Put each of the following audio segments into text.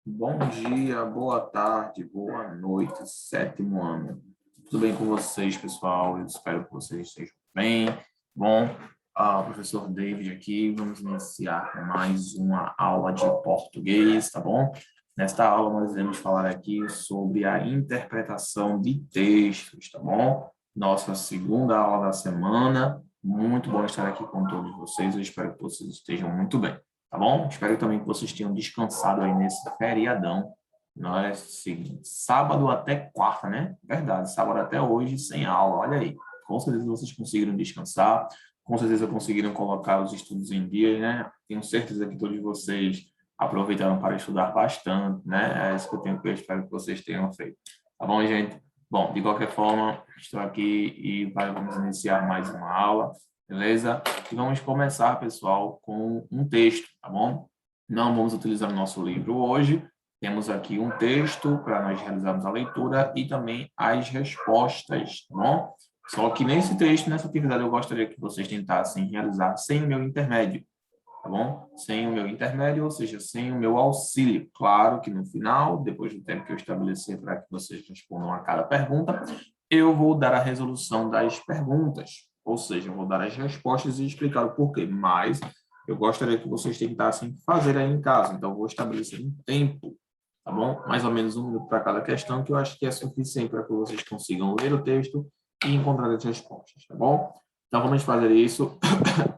Bom dia, boa tarde, boa noite, sétimo ano. Tudo bem com vocês, pessoal? Eu espero que vocês estejam bem. Bom, professor David aqui, vamos iniciar mais uma aula de português, tá bom? Nesta aula nós iremos falar aqui sobre a interpretação de textos, tá bom? Nossa segunda aula da semana. Muito bom estar aqui com todos vocês. Eu espero que vocês estejam muito bem. Tá bom? Espero também que vocês tenham descansado aí nesse feriadão. Nós, sábado até quarta, né? Verdade, sábado até hoje sem aula, olha aí. Com certeza vocês conseguiram descansar, com certeza conseguiram colocar os estudos em dia, né? Tenho certeza que todos vocês aproveitaram para estudar bastante, né? É isso que eu espero que vocês tenham feito. Tá bom, gente? Bom, de qualquer forma, estou aqui e vamos iniciar mais uma aula. Beleza? E vamos começar, pessoal, com um texto, tá bom? Não vamos utilizar o nosso livro hoje. Temos aqui um texto para nós realizarmos a leitura e também as respostas, tá bom? Só que nesse texto, nessa atividade, eu gostaria que vocês tentassem realizar sem o meu intermédio, tá bom? Sem o meu intermédio, ou seja, sem o meu auxílio. Claro que no final, depois do tempo que eu estabelecer para que vocês respondam a cada pergunta, eu vou dar a resolução das perguntas, ou seja, eu vou dar as respostas e explicar o porquê, mas eu gostaria que vocês tentassem fazer aí em casa, então eu vou estabelecer um tempo, tá bom? Mais ou menos 1 minuto para cada questão, que eu acho que é suficiente para que vocês consigam ler o texto e encontrar as respostas, tá bom? Então vamos fazer isso.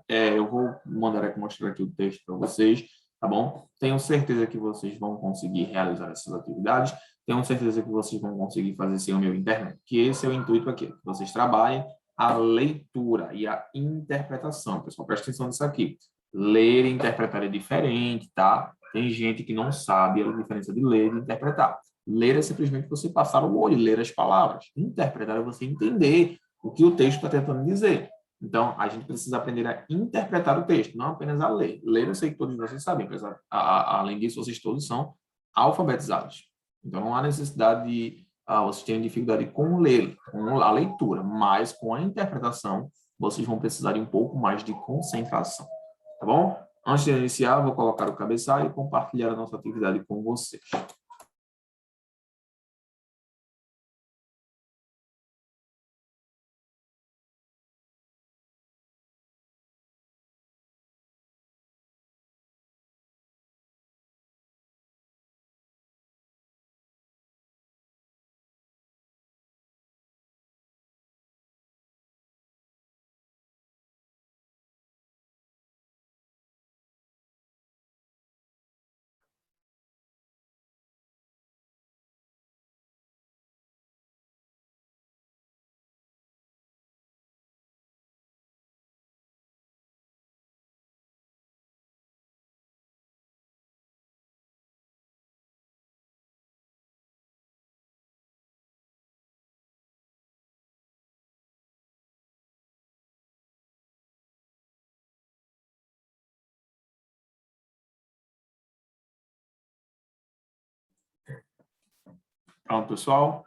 Eu vou mandar aqui, mostrar aqui o texto para vocês, tá bom? Tenho certeza que vocês vão conseguir realizar essas atividades. Tenho certeza que vocês vão conseguir fazer sem o meu internet, que esse é o intuito aqui, que vocês trabalhem a leitura e a interpretação. Pessoal, presta atenção nisso aqui. Ler e interpretar é diferente, tá? Tem gente que não sabe a diferença de ler e interpretar. Ler é simplesmente você passar o olho, ler as palavras. Interpretar é você entender o que o texto está tentando dizer. Então, a gente precisa aprender a interpretar o texto, não apenas a ler. Ler, eu sei que todos vocês sabem, apesar, além disso, vocês todos são alfabetizados. Então, não há necessidade de vocês terem dificuldade com ler, com a leitura, mas com a interpretação, vocês vão precisar de um pouco mais de concentração. Tá bom? Antes de iniciar, vou colocar o cabeçalho e compartilhar a nossa atividade com vocês. Pronto, pessoal?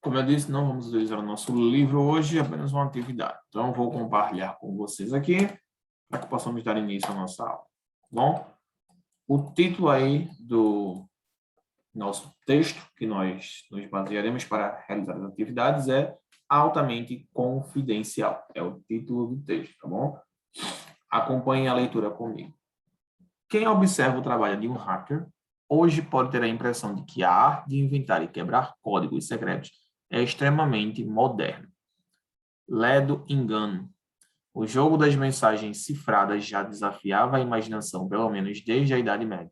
Como eu disse, não vamos utilizar o nosso livro hoje, é apenas uma atividade. Então, eu vou compartilhar com vocês aqui, para que possamos dar início à nossa aula. Tá bom? O título aí do nosso texto, que nós nos basearemos para realizar as atividades, é altamente confidencial. É o título do texto, tá bom? Acompanhe a leitura comigo. Quem observa o trabalho de um hacker, hoje pode ter a impressão de que a arte de inventar e quebrar códigos secretos é extremamente moderna. Ledo engano. O jogo das mensagens cifradas já desafiava a imaginação, pelo menos desde a Idade Média.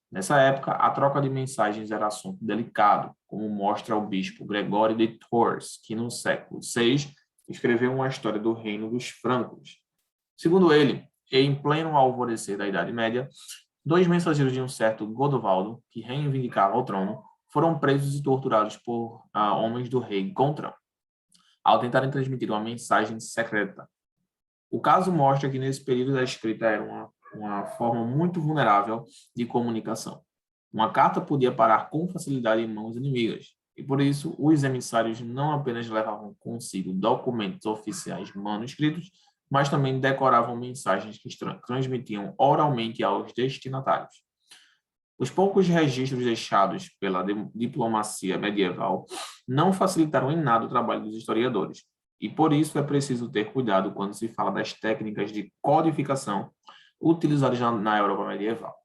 Nessa época, a troca de mensagens era assunto delicado, como mostra o bispo Gregório de Tours, que no século VI escreveu uma história do reino dos francos. Segundo ele, em pleno alvorecer da Idade Média, 2 mensageiros de um certo Godovaldo, que reivindicava o trono, foram presos e torturados por homens do rei Gontran, ao tentarem transmitir uma mensagem secreta. O caso mostra que nesse período a escrita era uma forma muito vulnerável de comunicação. Uma carta podia parar com facilidade em mãos inimigas, e por isso os emissários não apenas levavam consigo documentos oficiais manuscritos, mas também decoravam mensagens que transmitiam oralmente aos destinatários. Os poucos registros deixados pela diplomacia medieval não facilitaram em nada o trabalho dos historiadores, e por isso é preciso ter cuidado quando se fala das técnicas de codificação utilizadas na Europa medieval.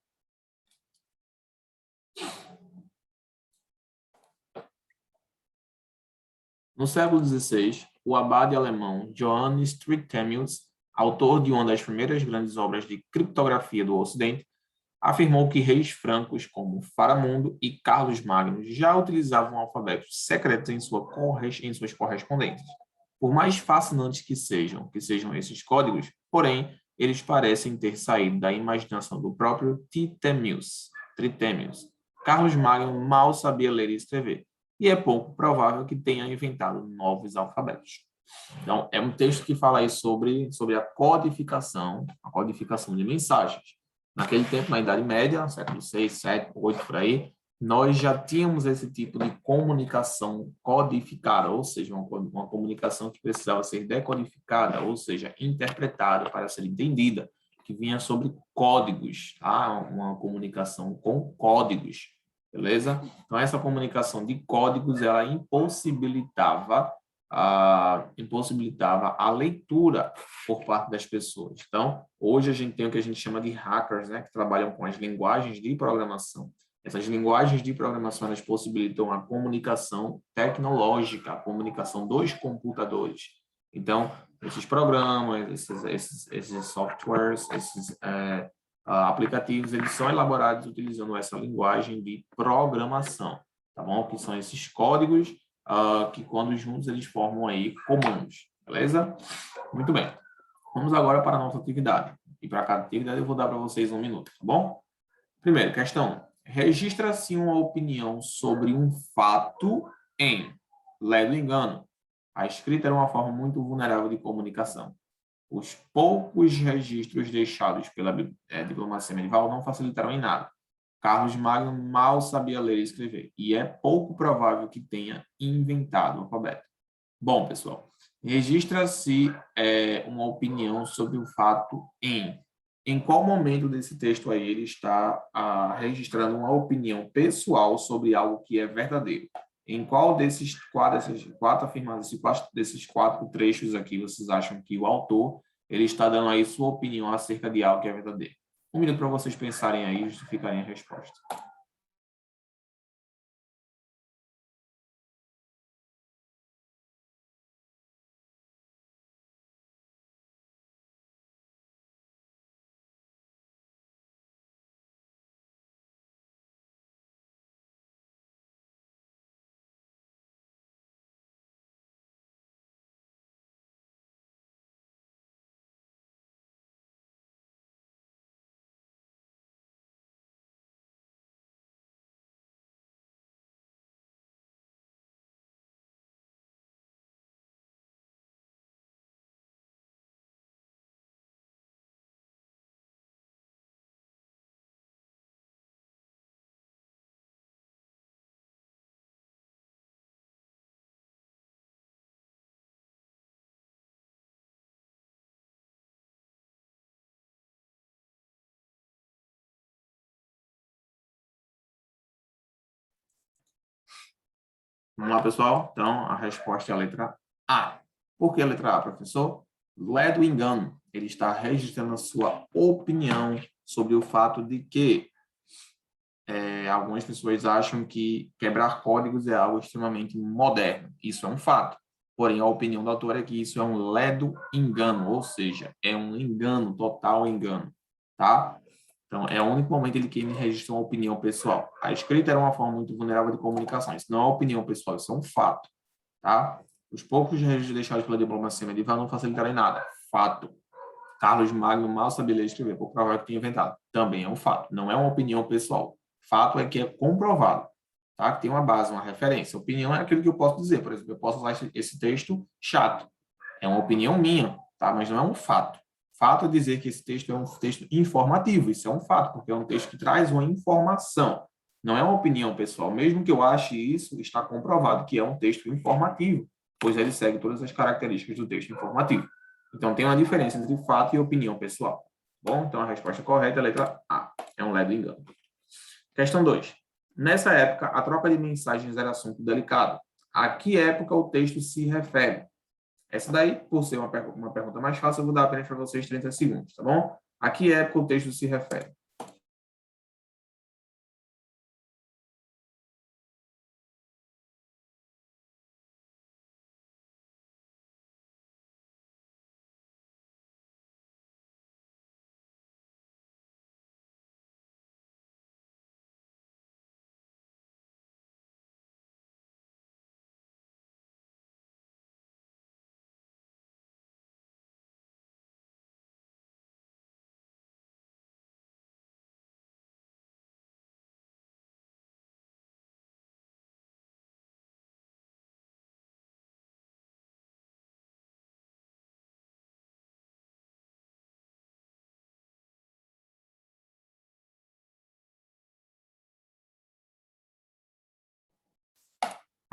No século XVI, o abade alemão Johannes Trithemius, autor de uma das primeiras grandes obras de criptografia do Ocidente, afirmou que reis francos como Faramundo e Carlos Magno já utilizavam alfabetos secretos em suas correspondências. Por mais fascinantes que sejam esses códigos, porém, eles parecem ter saído da imaginação do próprio Trithemius. Carlos Magno mal sabia ler e escrever, e é pouco provável que tenha inventado novos alfabetos. Então, é um texto que fala aí sobre a codificação de mensagens. Naquele tempo, na Idade Média, século VI, VII, VIII, por aí, nós já tínhamos esse tipo de comunicação codificada, ou seja, uma comunicação que precisava ser decodificada, ou seja, interpretada para ser entendida, que vinha sobre códigos, tá? Uma comunicação com códigos, beleza? Então, essa comunicação de códigos, ela impossibilitava a leitura por parte das pessoas. Então, hoje a gente tem o que a gente chama de hackers, né, que trabalham com as linguagens de programação. Essas linguagens de programação, elas possibilitam a comunicação tecnológica, a comunicação dos computadores. Então, esses programas, esses softwares, esses aplicativos, eles são elaborados utilizando essa linguagem de programação, tá bom? Que são esses códigos que quando juntos eles formam aí comandos, beleza? Muito bem. Vamos agora para a nossa atividade. E para cada atividade eu vou dar para vocês 1 minuto, tá bom? Primeiro, questão. Registra-se uma opinião sobre um fato em ledo engano. A escrita era uma forma muito vulnerável de comunicação. Os poucos registros deixados pela diplomacia medieval não facilitaram em nada. Carlos Magno mal sabia ler e escrever, e é pouco provável que tenha inventado o alfabeto. Bom, pessoal, registra-se uma opinião sobre o fato em qual momento desse texto aí ele está registrando uma opinião pessoal sobre algo que é verdadeiro. Em qual desses quatro afirmações, desses 4 trechos aqui, vocês acham que o autor ele está dando aí sua opinião acerca de algo que é verdadeiro? 1 minuto para vocês pensarem aí e justificarem a resposta. Vamos lá, pessoal? Então, a resposta é a letra A. Por que a letra A, professor? Ledo engano. Ele está registrando a sua opinião sobre o fato de que algumas pessoas acham que quebrar códigos é algo extremamente moderno. Isso é um fato. Porém, a opinião do autor é que isso é um ledo engano, ou seja, é um engano, total engano, tá? Então, é o único momento em que ele registra uma opinião pessoal. A escrita era uma forma muito vulnerável de comunicação. Isso não é uma opinião pessoal, isso é um fato, tá? Os poucos registros deixados pela diplomacia medieval não facilitaram em nada. Fato. Carlos Magno mal sabia ler e escrever, por provável que tinha inventado. Também é um fato. Não é uma opinião pessoal. Fato é que é comprovado, tá? Que tem uma base, uma referência. Opinião é aquilo que eu posso dizer. Por exemplo, eu posso usar esse texto chato. É uma opinião minha, tá? Mas não é um fato. Fato é dizer que esse texto é um texto informativo. Isso é um fato, porque é um texto que traz uma informação. Não é uma opinião pessoal. Mesmo que eu ache isso, está comprovado que é um texto informativo, pois ele segue todas as características do texto informativo. Então, tem uma diferença entre fato e opinião pessoal. Bom, então a resposta correta é a letra A. É um ledo engano. Questão 2. Nessa época, a troca de mensagens era assunto delicado. A que época o texto se refere? Essa daí, por ser uma pergunta mais fácil, eu vou dar apenas para vocês 30 segundos, tá bom? A que época o texto se refere?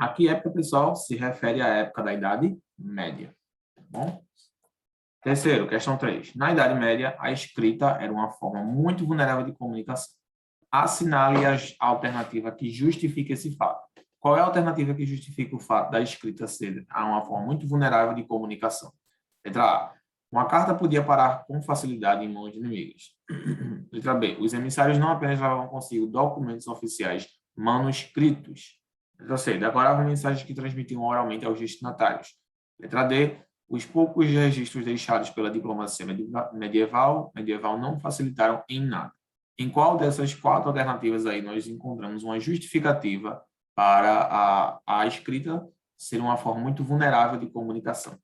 A que época, pessoal, se refere à época da Idade Média, tá bom? Terceiro, questão 3. Na Idade Média, a escrita era uma forma muito vulnerável de comunicação. Assinale a alternativa que justifica esse fato. Qual é a alternativa que justifica o fato da escrita ser uma forma muito vulnerável de comunicação? Letra A. Uma carta podia parar com facilidade em mãos de inimigos. Letra B. Os emissários não apenas levavam consigo documentos oficiais manuscritos. Letra C. Decoravam mensagens que transmitiam oralmente aos destinatários. Letra D. Os poucos registros deixados pela diplomacia medieval não facilitaram em nada. Em qual dessas quatro alternativas aí nós encontramos uma justificativa para a escrita ser uma forma muito vulnerável de comunicação?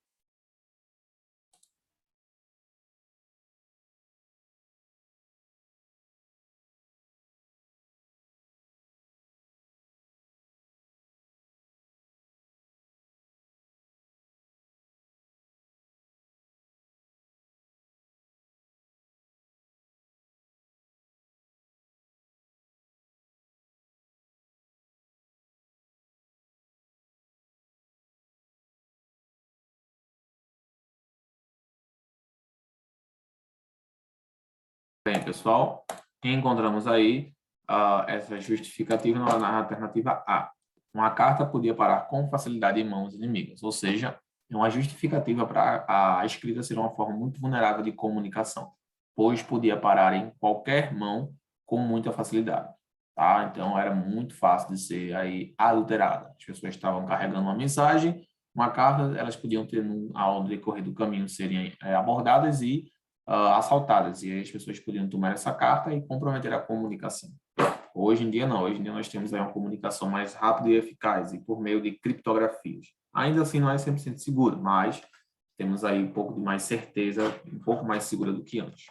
Bem, pessoal, encontramos aí essa justificativa na alternativa A. Uma carta podia parar com facilidade em mãos inimigas, ou seja, é uma justificativa para a escrita ser uma forma muito vulnerável de comunicação, pois podia parar em qualquer mão com muita facilidade. Tá? Então, era muito fácil de ser aí adulterada. As pessoas estavam carregando uma mensagem, uma carta, elas podiam ter, ao decorrer do caminho, serem abordadas e assaltadas, e aí as pessoas podiam tomar essa carta e comprometer a comunicação. Hoje em dia, não. Hoje em dia, nós temos aí uma comunicação mais rápida e eficaz, e por meio de criptografias. Ainda assim, não é 100% seguro, mas temos aí um pouco de mais certeza, um pouco mais segura do que antes.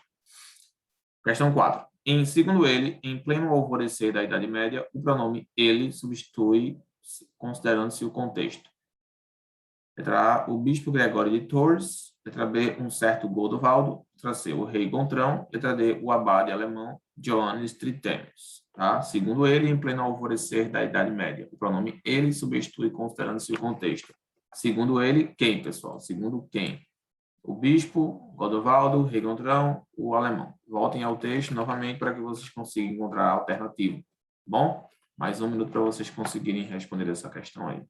Questão 4. Segundo ele, em pleno alvorecer da Idade Média, o pronome ele substitui, considerando-se o contexto. Letra A, o bispo Gregório de Tours. Letra B, um certo Godovaldo. Letra C, o rei Gontrão. Letra D, o abade alemão Johannes Trithemius. Tá? Segundo ele, em pleno alvorecer da Idade Média, o pronome ele substitui considerando-se o contexto. Segundo ele, quem, pessoal? Segundo quem? O bispo, Godovaldo, rei Gontrão, o alemão. Voltem ao texto novamente para que vocês consigam encontrar a alternativa. Bom? Mais um minuto para vocês conseguirem responder essa questão aí.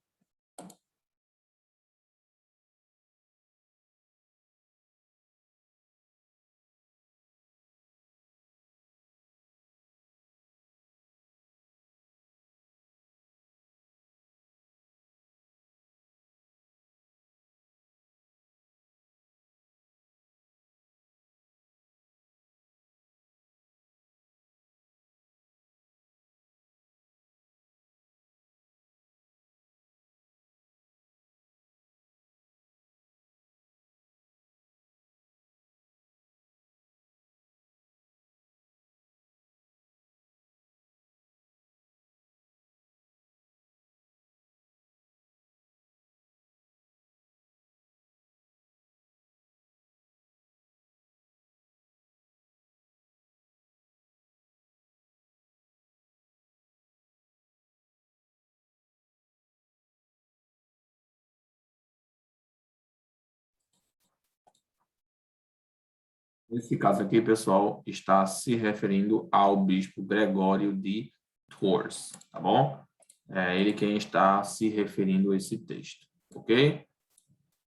Nesse caso aqui, pessoal, está se referindo ao bispo Gregório de tours, tá bom? É ele quem está se referindo a esse texto, ok?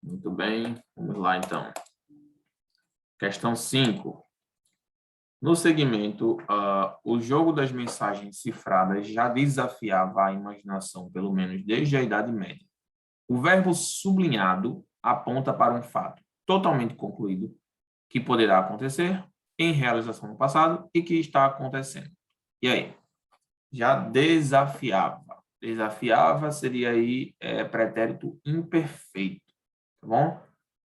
Muito bem, vamos lá então. Questão 5. No segmento, o jogo das mensagens cifradas já desafiava a imaginação, pelo menos desde a Idade Média. O verbo sublinhado aponta para um fato totalmente concluído, que poderá acontecer em realização no passado e que está acontecendo. E aí? Já desafiava. Desafiava seria aí pretérito imperfeito, tá bom?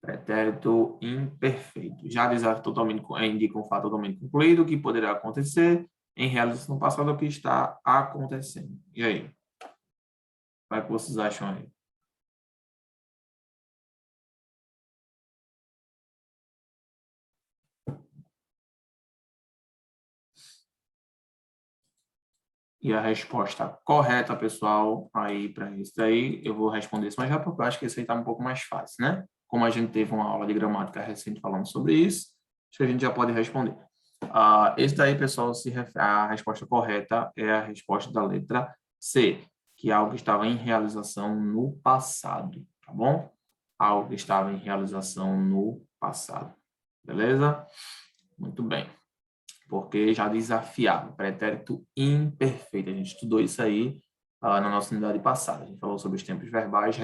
Pretérito imperfeito. Já desafio totalmente indica um fato totalmente concluído que poderá acontecer em realização no passado ou que está acontecendo. E aí? O que vocês acham aí? E a resposta correta, pessoal, aí para isso daí, eu vou responder isso mais rápido, porque eu acho que esse aí está um pouco mais fácil, né? Como a gente teve uma aula de gramática recente falando sobre isso, acho que a gente já pode responder. Esse daí, pessoal, a resposta correta é a resposta da letra C, que é algo que estava em realização no passado, tá bom? Algo que estava em realização no passado. Beleza? Muito bem, porque já desafiava, pretérito imperfeito. A gente estudou isso aí na nossa unidade passada. A gente falou sobre os tempos verbais,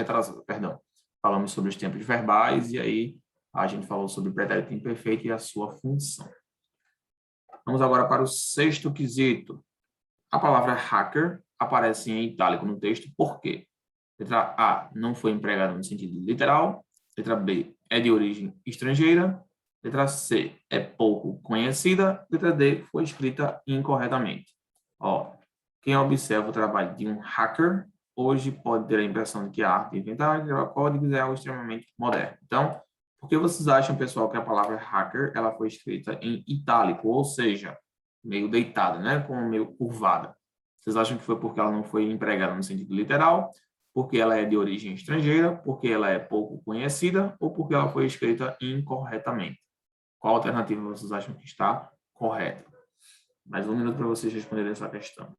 perdão. Falamos sobre os tempos verbais e aí a gente falou sobre o pretérito imperfeito e a sua função. Vamos agora para o sexto quesito. A palavra hacker aparece em itálico no texto, por quê? Letra A, não foi empregada no sentido literal. Letra B, é de origem estrangeira. Letra C, é pouco conhecida. Letra D, foi escrita incorretamente. Ó, quem observa o trabalho de um hacker, hoje pode ter a impressão de que a arte de inventar e criar códigos é algo extremamente moderno. Então, por que vocês acham, pessoal, que a palavra hacker ela foi escrita em itálico, ou seja, meio deitada, né, como meio curvada? Vocês acham que foi porque ela não foi empregada no sentido literal, porque ela é de origem estrangeira, porque ela é pouco conhecida ou porque ela foi escrita incorretamente? Qual alternativa vocês acham que está correta? Mais um minuto para vocês responderem essa questão.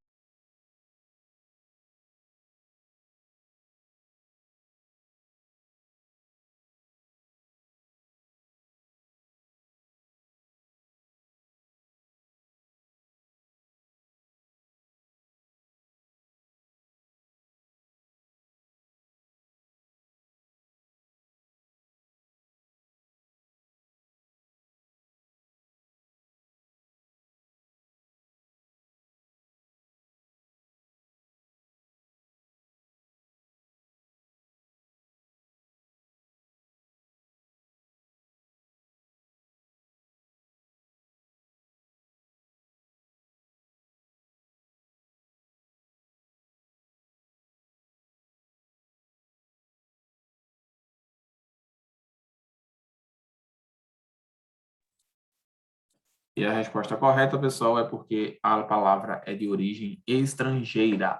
E a resposta correta, pessoal, é porque a palavra é de origem estrangeira,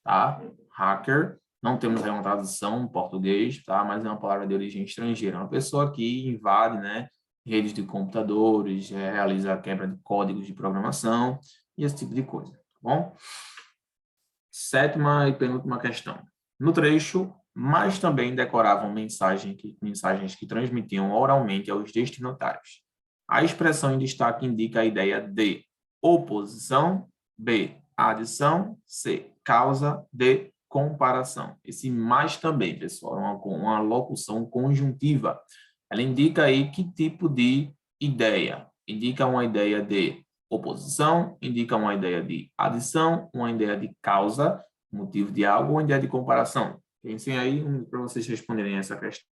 tá? Hacker, não temos aí uma tradução em português, tá? Mas é uma palavra de origem estrangeira. Uma pessoa que invade, né, redes de computadores, realiza a quebra de códigos de programação e esse tipo de coisa, tá bom? Sétima e penúltima questão. No trecho, mas também decoravam mensagens que transmitiam oralmente aos destinatários. A expressão em destaque indica a ideia de oposição, B, adição, C, causa, D, comparação. Esse mais também, pessoal, é uma locução conjuntiva. Ela indica aí que tipo de ideia. Indica uma ideia de oposição, indica uma ideia de adição, uma ideia de causa, motivo de algo, uma ideia de comparação. Pensem aí para vocês responderem essa questão.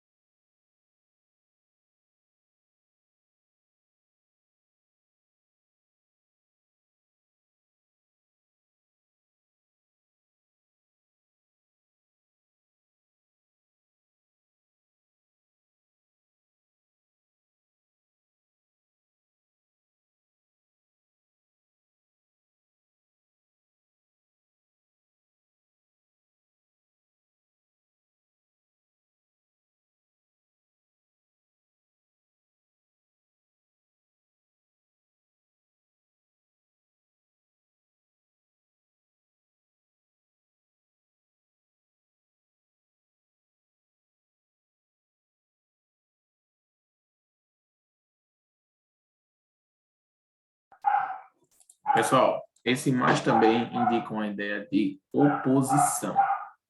Pessoal, esse mais também indica uma ideia de oposição,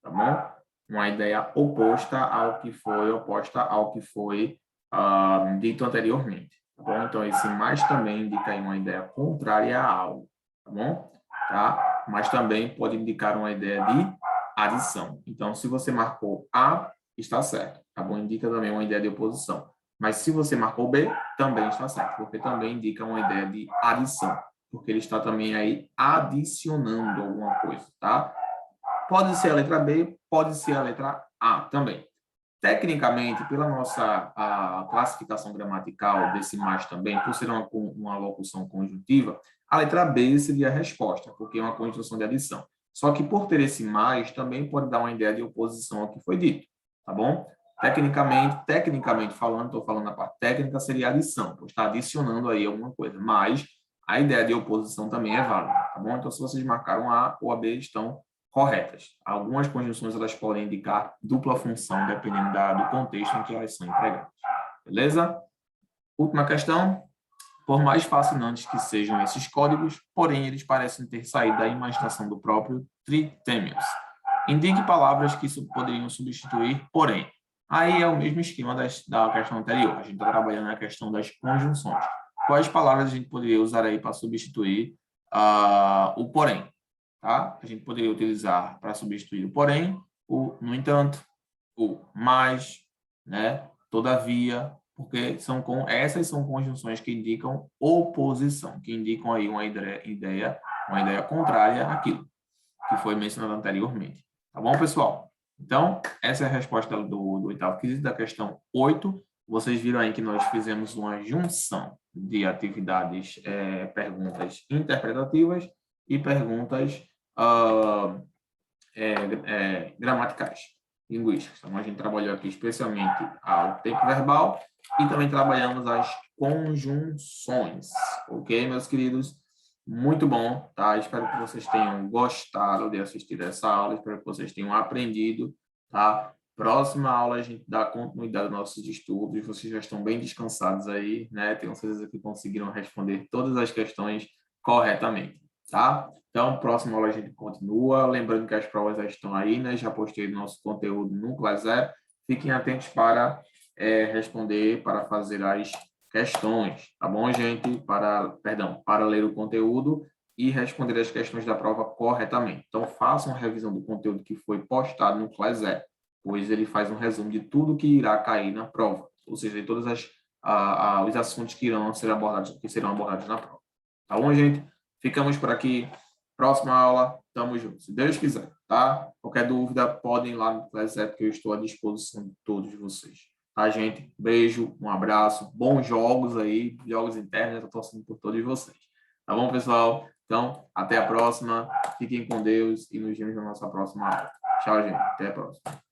tá bom? Uma ideia oposta ao que foi dito anteriormente, tá bom? Então, esse mais também indica aí uma ideia contrária a algo, tá bom? Tá? Mas também pode indicar uma ideia de adição. Então, se você marcou A, está certo, tá bom? Indica também uma ideia de oposição. Mas se você marcou B, também está certo, porque também indica uma ideia de adição, porque ele está também aí adicionando alguma coisa, tá? Pode ser a letra B, pode ser a letra A também. Tecnicamente, pela nossa classificação gramatical desse mais também, por ser uma locução conjuntiva, a letra B seria a resposta, porque é uma conjunção de adição. Só que por ter esse mais, também pode dar uma ideia de oposição ao que foi dito, tá bom? Tecnicamente falando, estou falando na parte técnica, seria adição, pois está adicionando aí alguma coisa, mas a ideia de oposição também é válida, tá bom? Então, se vocês marcaram A ou a B, estão corretas. Algumas conjunções elas podem indicar dupla função, dependendo do contexto em que elas são empregadas. Beleza? Última questão. Por mais fascinantes que sejam esses códigos, porém eles parecem ter saído da imaginação do próprio Trithemius. Indique palavras que poderiam substituir porém. Aí é o mesmo esquema da questão anterior. A gente está trabalhando na questão das conjunções. Quais palavras a gente poderia usar aí para substituir o porém? Tá? A gente poderia utilizar para substituir o porém, o no entanto, o mais, né? Todavia, porque essas são conjunções que indicam oposição, que indicam aí uma ideia contrária àquilo que foi mencionado anteriormente. Tá bom, pessoal? Então, essa é a resposta do oitavo quesito, da questão 8. Vocês viram aí que nós fizemos uma junção de atividades, perguntas interpretativas e perguntas gramaticais, linguísticas. Então, a gente trabalhou aqui especialmente o tempo verbal e também trabalhamos as conjunções. Ok, meus queridos? Muito bom, tá? Espero que vocês tenham gostado de assistir essa aula, espero que vocês tenham aprendido, tá? Próxima aula a gente dá continuidade aos nossos estudos, vocês já estão bem descansados aí, né? Tenho certeza que conseguiram responder todas as questões corretamente, tá? Então, próxima aula a gente continua, lembrando que as provas já estão aí, né? Já postei nosso conteúdo no Classep, fiquem atentos para responder, para fazer as questões, tá bom, gente? Para ler o conteúdo e responder as questões da prova corretamente. Então, façam a revisão do conteúdo que foi postado no Classep, pois ele faz um resumo de tudo que irá cair na prova, ou seja, de todos os assuntos que serão abordados na prova. Tá bom, gente? Ficamos por aqui. Próxima aula, tamo junto, se Deus quiser, tá? Qualquer dúvida, podem ir lá no Classep, que eu estou à disposição de todos vocês. Tá, gente? Beijo, um abraço, bons jogos aí, jogos internos, eu tô torcendo por todos vocês. Tá bom, pessoal? Então, até a próxima, fiquem com Deus e nos vemos na nossa próxima aula. Tchau, gente, até a próxima.